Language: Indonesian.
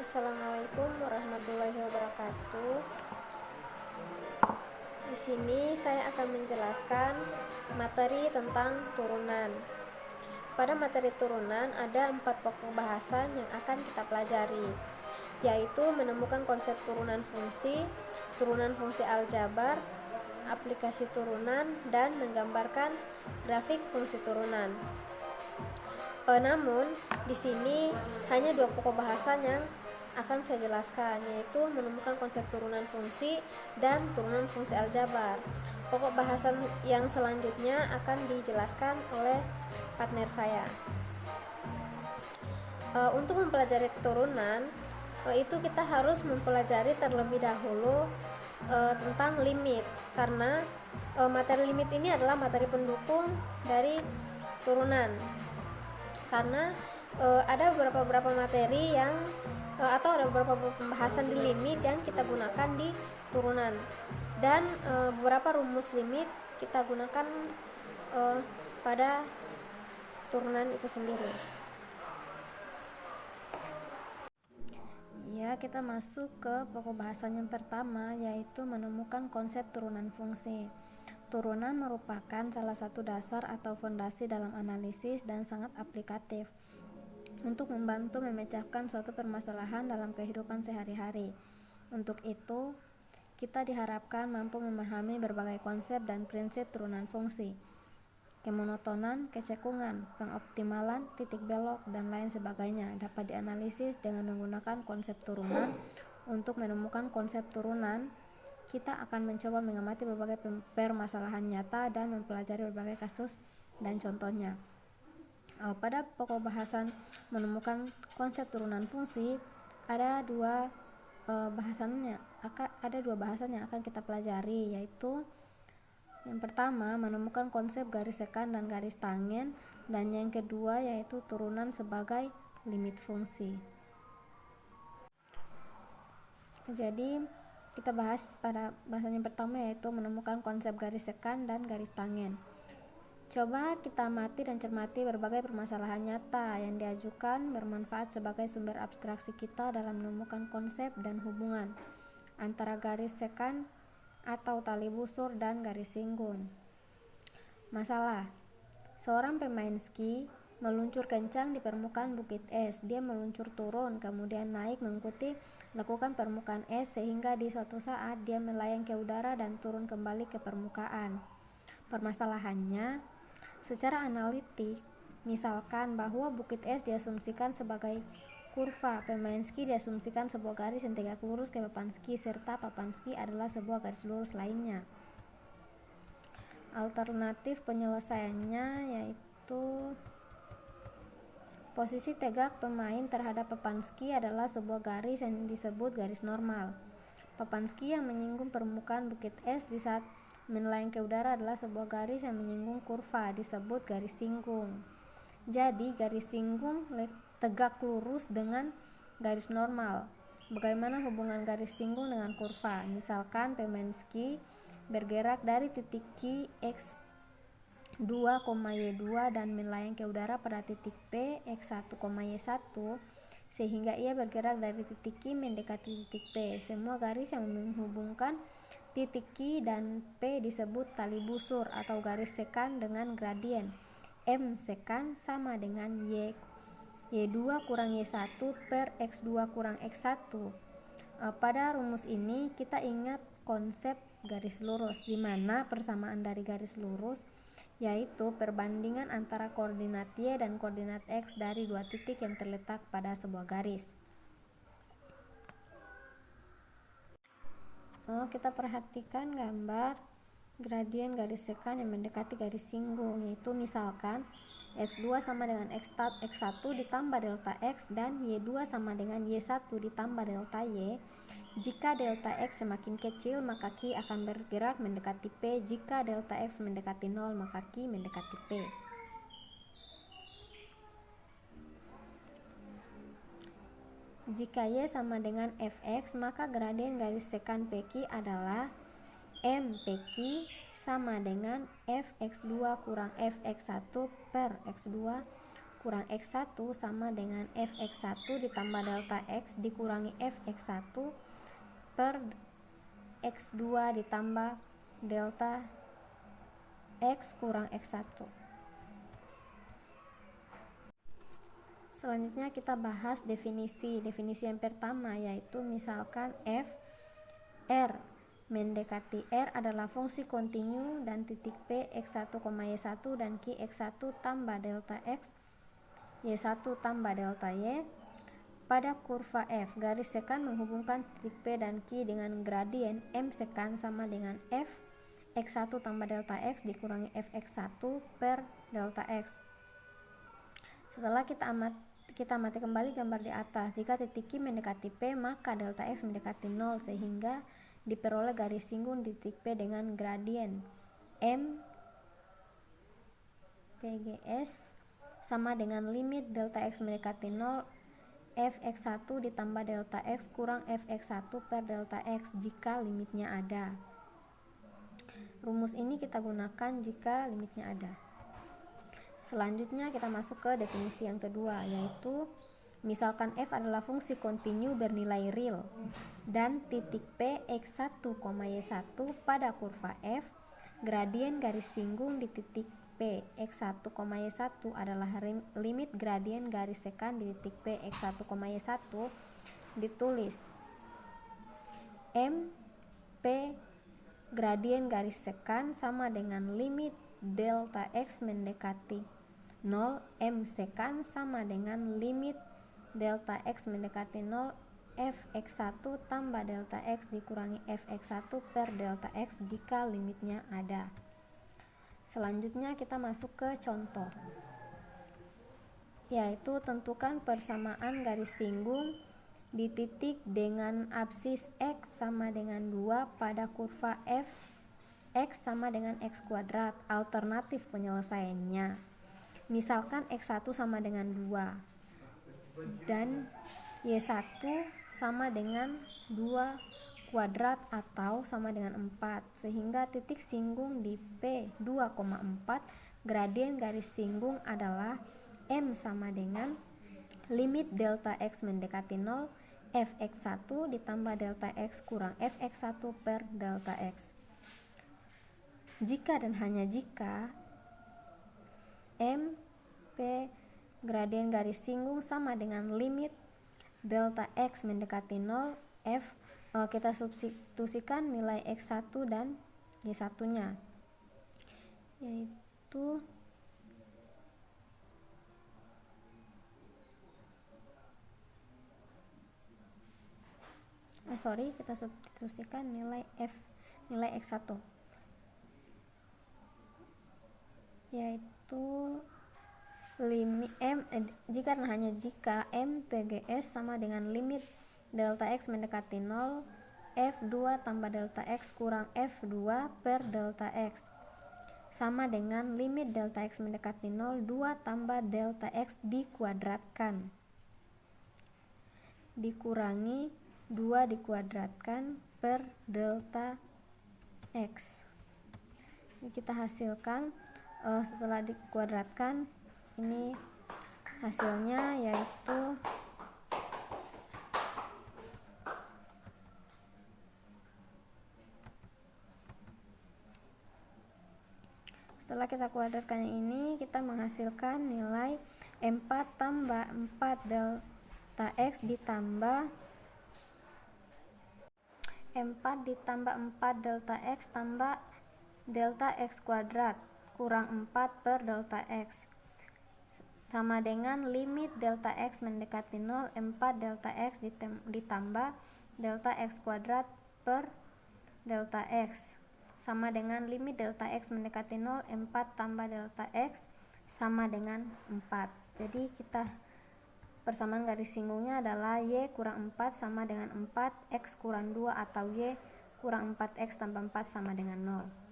Assalamualaikum warahmatullahi wabarakatuh. Di sini saya akan menjelaskan materi tentang turunan. Pada materi turunan ada 4 pokok bahasan yang akan kita pelajari, yaitu menemukan konsep turunan fungsi aljabar, aplikasi turunan, dan menggambarkan grafik fungsi turunan. Namun di sini hanya 2 pokok bahasan yang akan saya jelaskan, yaitu menemukan konsep turunan fungsi dan turunan fungsi aljabar. Pokok bahasan yang selanjutnya akan dijelaskan oleh partner saya. Untuk mempelajari turunan, itu kita harus mempelajari terlebih dahulu tentang limit, karena materi limit ini adalah materi pendukung dari turunan. Karena ada beberapa materi yang atau ada beberapa pembahasan di limit yang kita gunakan di turunan, dan beberapa rumus limit kita gunakan pada turunan itu sendiri. Ya, kita masuk ke pokok bahasan yang pertama, yaitu menemukan konsep turunan fungsi. Turunan merupakan salah satu dasar atau fondasi dalam analisis dan sangat aplikatif untuk membantu memecahkan suatu permasalahan dalam kehidupan sehari-hari. Untuk itu, kita diharapkan mampu memahami berbagai konsep dan prinsip turunan fungsi, kemonotonan, kecekungan, pengoptimalan, titik belok, dan lain sebagainya dapat dianalisis dengan menggunakan konsep turunan. Untuk menemukan konsep turunan, kita akan mencoba mengamati berbagai permasalahan nyata dan mempelajari berbagai kasus dan contohnya. Pada pokok bahasan menemukan konsep turunan fungsi ada dua bahasan yang akan kita pelajari, yaitu yang pertama menemukan konsep garis sekan dan garis tangen, dan yang kedua yaitu turunan sebagai limit fungsi. Jadi kita bahas pada bahasan yang pertama, yaitu menemukan konsep garis sekan dan garis tangen. Coba kita amati dan cermati berbagai permasalahan nyata yang diajukan bermanfaat sebagai sumber abstraksi kita dalam menemukan konsep dan hubungan antara garis sekan atau tali busur dan garis singgung. Masalah: seorang pemain ski meluncur kencang di permukaan bukit es. Dia meluncur turun, kemudian naik mengikuti lekukan permukaan es sehingga di suatu saat dia melayang ke udara dan turun kembali ke permukaan. Permasalahannya, secara analitik, misalkan bahwa bukit es diasumsikan sebagai kurva, pemain ski diasumsikan sebuah garis yang tegak lurus ke papan ski, serta papan ski adalah sebuah garis lurus lainnya. Alternatif penyelesaiannya yaitu posisi tegak pemain terhadap papan ski adalah sebuah garis yang disebut garis normal. Papan ski yang menyinggung permukaan bukit es di saat melayang ke udara adalah sebuah garis yang menyinggung kurva, disebut garis singgung. Jadi garis singgung tegak lurus dengan garis normal. Bagaimana hubungan garis singgung dengan kurva? Misalkan pemain ski bergerak dari titik Q X2, Y2 dan melayang ke udara pada titik P X1, Y1, sehingga ia bergerak dari titik Q mendekati titik P. Semua garis yang menghubungkan titik Q dan P disebut tali busur atau garis sekan dengan gradien M sekan sama dengan Y2 kurang Y1 per X2 kurang X1. Pada rumus ini kita ingat konsep garis lurus, di mana persamaan dari garis lurus yaitu perbandingan antara koordinat Y dan koordinat X dari dua titik yang terletak pada sebuah garis. Kita perhatikan gambar gradien garis sekan yang mendekati garis singgung, yaitu misalkan X2 sama dengan X1 ditambah delta X dan Y2 sama dengan Y1 ditambah delta Y. Jika delta X semakin kecil, maka Q akan bergerak mendekati P. Jika delta X mendekati 0, maka Q mendekati P. Jika Y sama dengan Fx, maka gradien garis sekan PQ adalah M PQ sama dengan Fx2 kurang Fx1 per X2 kurang X1 sama dengan Fx1 ditambah delta X dikurangi Fx1 per X2 ditambah delta X kurang X1. Selanjutnya kita bahas definisi yang pertama, yaitu misalkan f R mendekati R adalah fungsi kontinu dan titik P X1, Y1 dan Q X1 tambah delta X Y1 tambah delta Y pada kurva F. Garis sekan menghubungkan titik P dan Q dengan gradien M sekan sama dengan F X1 tambah delta X dikurangi Fx1 per delta X. Setelah kita amati kembali gambar di atas, jika titik Q mendekati P maka delta X mendekati 0 sehingga diperoleh garis singgung di titik P dengan gradien M PGS sama dengan limit delta X mendekati 0 Fx1 ditambah delta X kurang Fx1 per delta X jika limitnya ada. Rumus ini kita gunakan jika limitnya ada. Selanjutnya kita masuk ke definisi yang kedua, yaitu misalkan f adalah fungsi kontinu bernilai real dan titik P X1, Y1 pada kurva F. Gradien garis singgung di titik P X1, Y1 adalah limit gradien garis sekan di titik P X1, Y1 ditulis M P gradien garis sekan sama dengan limit delta X mendekati 0 M sekan sama dengan limit delta X mendekati 0 Fx1 tambah delta X dikurangi Fx1 per delta X jika limitnya ada. Selanjutnya kita masuk ke contoh, yaitu tentukan persamaan garis singgung di titik dengan absis X sama dengan 2 pada kurva F X sama dengan X kuadrat. Alternatif penyelesaiannya, misalkan X1 sama dengan 2 dan Y1 sama dengan 2 kuadrat atau sama dengan 4, sehingga titik singgung di P 2,4 gradien garis singgung adalah M sama dengan limit delta X mendekati 0 Fx1 ditambah delta X kurang Fx1 per delta X. Jika dan hanya jika M P gradien garis singgung sama dengan limit delta X mendekati 0 F, kita substitusikan nilai X1 dan Y1 nya, yaitu kita substitusikan nilai X1, yaitu jika dan hanya jika M PGS sama dengan limit delta X mendekati 0 F2 tambah delta X kurang F2 per delta X sama dengan limit delta X mendekati 0 2 tambah delta X dikuadratkan dikurangi 2 dikuadratkan per delta X. Ini kita hasilkan, setelah dikuadratkan ini hasilnya, yaitu setelah kita kuadratkan ini kita menghasilkan nilai 4 tambah 4 delta X ditambah 4 ditambah 4 delta X tambah delta X kuadrat kurang 4 per delta X sama dengan limit delta X mendekati 0 4 delta X ditambah delta X kuadrat per delta X sama dengan limit delta X mendekati 0 4 tambah delta X sama dengan 4. Jadi kita persamaan garis singgungnya adalah Y kurang 4 sama dengan 4 X kurang 2 atau Y kurang 4X tambah 4 sama dengan 0.